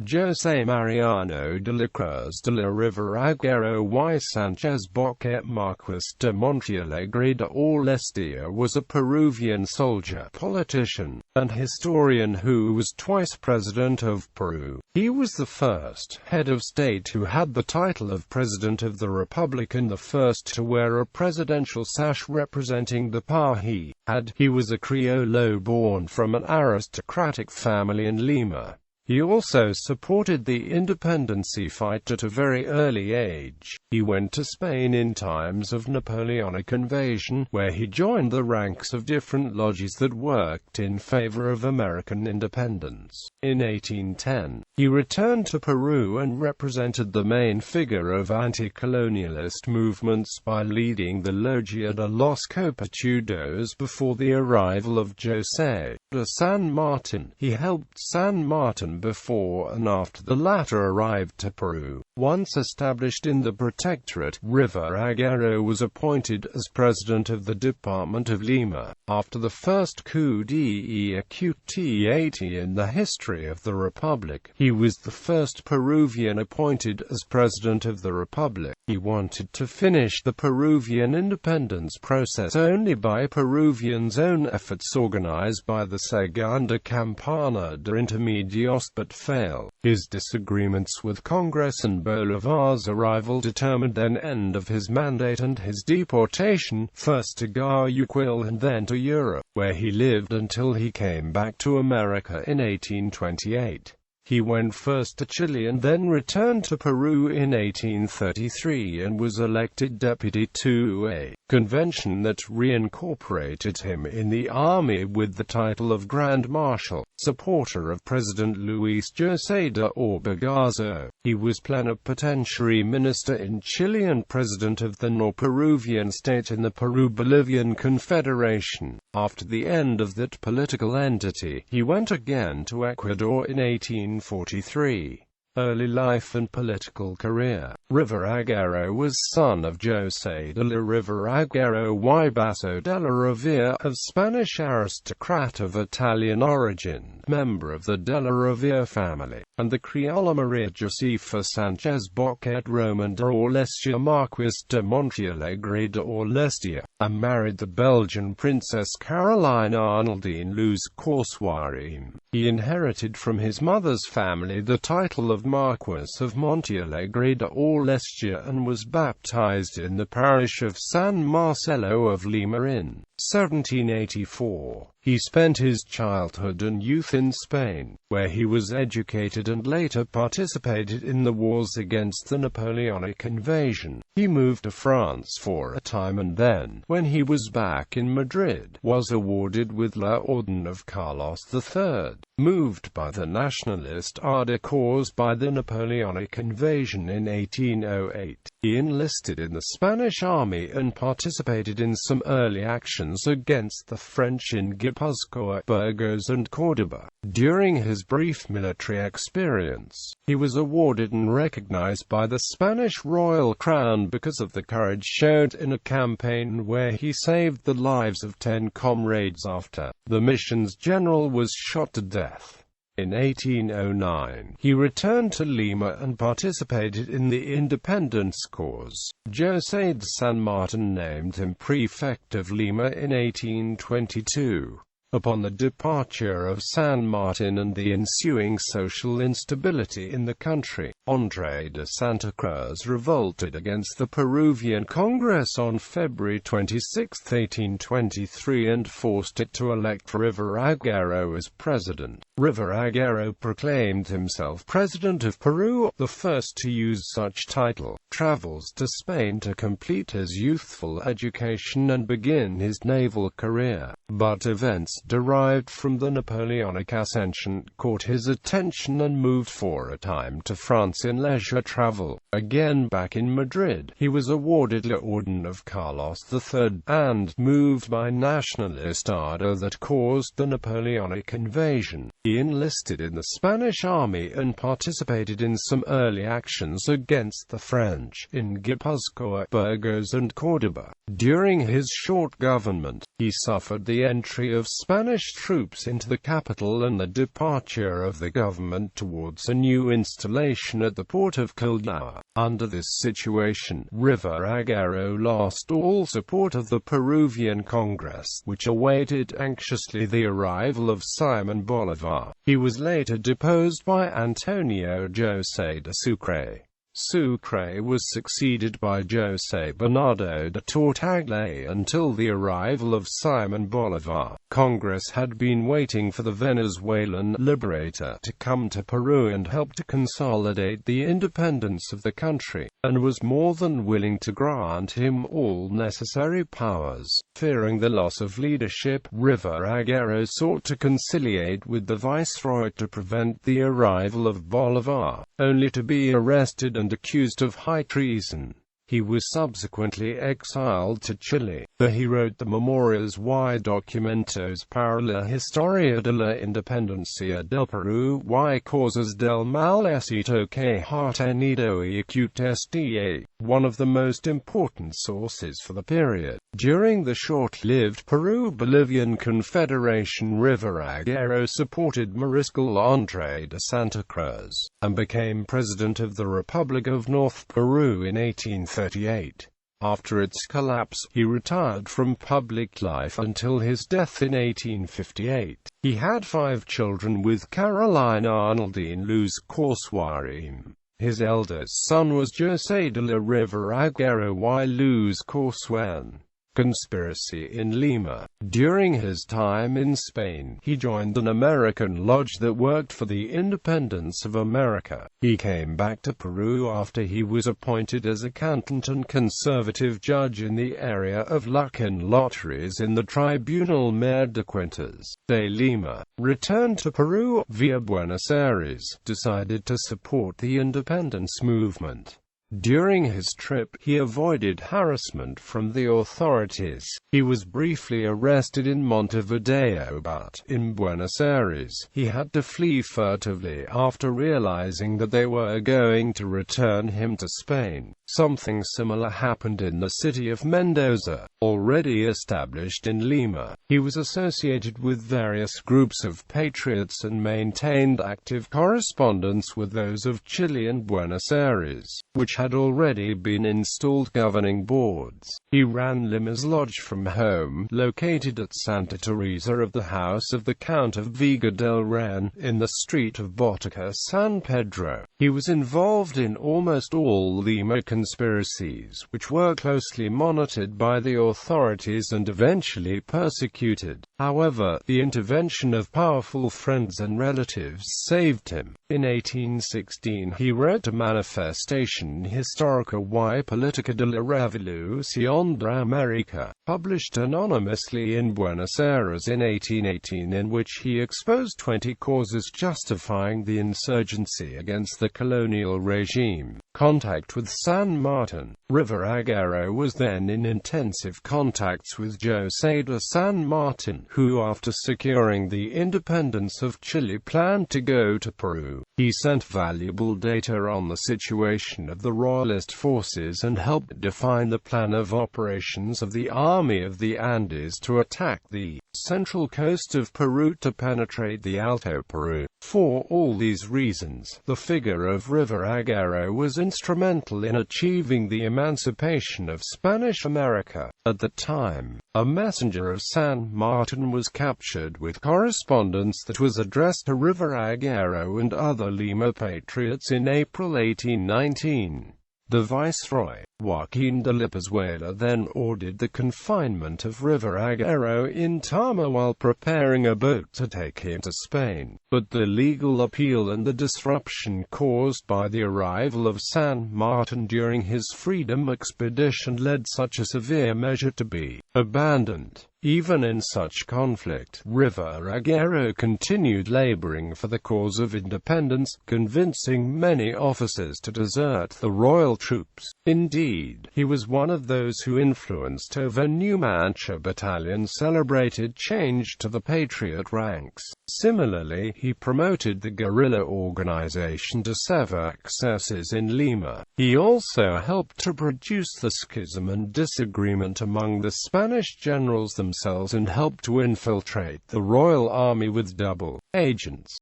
José Mariano de la Cruz de la Riva Agüero y Sánchez Boquete. Marquess de Montealegre de Aulestia was a Peruvian soldier, politician, and historian who was twice President of Peru. He was the first head of state who had the title of President of the Republic and the first to wear a presidential sash representing the power he had. He was a criollo born from an aristocratic family in Lima. He also supported the independency fight at a very early age. He went to Spain in times of Napoleonic invasion, where he joined the ranks of different lodges that worked in favor of American independence. In 1810, he returned to Peru and represented the main figure of anti-colonialist movements by leading the Logia de los Copechudos before the arrival of José de San Martin. He helped San Martin before and after the latter arrived to Peru. Once established in the protectorate, Riva Agüero was appointed as president of the Department of Lima. After the first coup d'etat in the history of the Republic, he was the first Peruvian appointed as president of the Republic. He wanted to finish the Peruvian independence process only by Peruvians' own efforts organized by the Segunda Campana de Intermedios, but failed. His disagreements with Congress and Bolivar's arrival determined an end of his mandate and his deportation, first to Guayaquil and then to Europe, where he lived until he came back to America in 1828. He went first to Chile and then returned to Peru in 1833 and was elected deputy to a convention that reincorporated him in the army with the title of Grand Marshal. Supporter of President Luis José de Orbegozo, he was plenipotentiary minister in Chile and president of the Nor-Peruvian state in the Peru-Bolivian Confederation. After the end of that political entity, he went again to Ecuador in 1843. Early life and political career. Riva Agüero was son of José de la Riva Agüero y Basso de la Rivera, of Spanish aristocrat of Italian origin, member of the de la Rivera family, and the criolla Maria Josefa Sánchez Boquete Roman de Aulestia. Marquess de Montealegre de Aulestia, and married the Belgian Princess Caroline Arnoldine Luz Corsuarim. He inherited from his mother's family the title of Marquess of Montealegre de Aulestia and was baptized in the parish of San Marcelo of Lima in 1784. He spent his childhood and youth in Spain, where he was educated and later participated in the wars against the Napoleonic invasion. He moved to France for a time and then, when he was back in Madrid, was awarded with La Orden of Carlos III. Moved by the nationalist ardor caused by the Napoleonic invasion in 1808, he enlisted in the Spanish army and participated in some early actions against the French in Guipúzcoa, Burgos and Córdoba. During his brief military experience, he was awarded and recognized by the Spanish royal crown because of the courage showed in a campaign where he saved the lives of 10 comrades after the mission's general was shot to death. In 1809, he returned to Lima and participated in the independence cause. José de San Martin named him prefect of Lima in 1822. Upon the departure of San Martin and the ensuing social instability in the country, André de Santa Cruz revolted against the Peruvian Congress on February 26, 1823 and forced it to elect Riva Agüero as president. Riva Agüero proclaimed himself President of Peru, the first to use such title. Travels to Spain to complete his youthful education and begin his naval career, but events derived from the Napoleonic ascension caught his attention and moved for a time to France in leisure travel. Again back in Madrid, he was awarded La Orden of Carlos III, and, moved by nationalist ardor that caused the Napoleonic invasion, he enlisted in the Spanish army and participated in some early actions against the French in Guipúzcoa, Burgos and Córdoba. During his short government, he suffered the entry of Spanish troops into the capital and the departure of the government towards a new installation at the port of Callao. Under this situation, Riva Agüero lost all support of the Peruvian Congress, which awaited anxiously the arrival of Simón Bolívar. He was later deposed by Antonio José de Sucre. Sucre was succeeded by José Bernardo de Tortagle until the arrival of Simón Bolívar. Congress had been waiting for the Venezuelan liberator to come to Peru and help to consolidate the independence of the country, and was more than willing to grant him all necessary powers. Fearing the loss of leadership, Riva Agüero sought to conciliate with the viceroy to prevent the arrival of Bolívar, only to be arrested and accused of high treason. He was subsequently exiled to Chile. He wrote the Memorias y Documentos para la Historia de la Independencia del Perú y Causas del Mal Éxito que ha tenido y Aulestia, one of the most important sources for the period. During the short-lived Peru-Bolivian Confederation, Riva Agüero supported Mariscal André de Santa Cruz, and became President of the Republic of North Peru in 1838. After its collapse, he retired from public life until his death in 1858. He had 5 children with Carolina Arnoldine Luz Corsuarim. His eldest son was José de la Riva Agüero y Luz Corsuan. Conspiracy in Lima. During his time in Spain, he joined an American lodge that worked for the independence of America. He came back to Peru after he was appointed as accountant and conservative judge in the area of luck and lotteries in the Tribunal Mayor de Cuentas de Lima. Returned to Peru via Buenos Aires, decided to support the independence movement. During his trip, he avoided harassment from the authorities. He was briefly arrested in Montevideo, but in Buenos Aires, he had to flee furtively after realizing that they were going to return him to Spain. Something similar happened in the city of Mendoza, already established in Lima. He was associated with various groups of patriots and maintained active correspondence with those of Chile and Buenos Aires, which had already been installed governing boards. He ran Lima's lodge from home, located at Santa Teresa of the house of the Count of Vega del Ren, in the street of Botica San Pedro. He was involved in almost all Lima conspiracies, which were closely monitored by the authorities and eventually persecuted. However, the intervention of powerful friends and relatives saved him. In 1816, he wrote a manifestation Histórica y Política de la Revolución de América, published anonymously in Buenos Aires in 1818, in which he exposed 20 causes justifying the insurgency against the colonial regime. Contact with San Martin. Riva Agüero was then in intensive contacts with José de San Martin, who after securing the independence of Chile planned to go to Peru. He sent valuable data on the situation of the royalist forces and helped define the plan of operations of the Army of the Andes to attack the central coast of Peru to penetrate the Alto Peru. For all these reasons, the figure of Riva Agüero was instrumental in achieving the emancipation of Spanish America. At the time, a messenger of San Martin was captured with correspondence that was addressed to Riva Agüero and other Lima patriots in April 1819. The viceroy, Joaquín de Lipazuela, then ordered the confinement of Riva Agüero in Tama while preparing a boat to take him to Spain. But the legal appeal and the disruption caused by the arrival of San Martin during his freedom expedition led such a severe measure to be abandoned. Even in such conflict, Riva Agüero continued laboring for the cause of independence, convincing many officers to desert the royal troops. Indeed, he was one of those who influenced over New Mancha Battalion's celebrated change to the patriot ranks. Similarly, he promoted the guerrilla organization to sever excesses in Lima. He also helped to produce the schism and disagreement among the Spanish generals themselves and helped to infiltrate the royal army with double agents.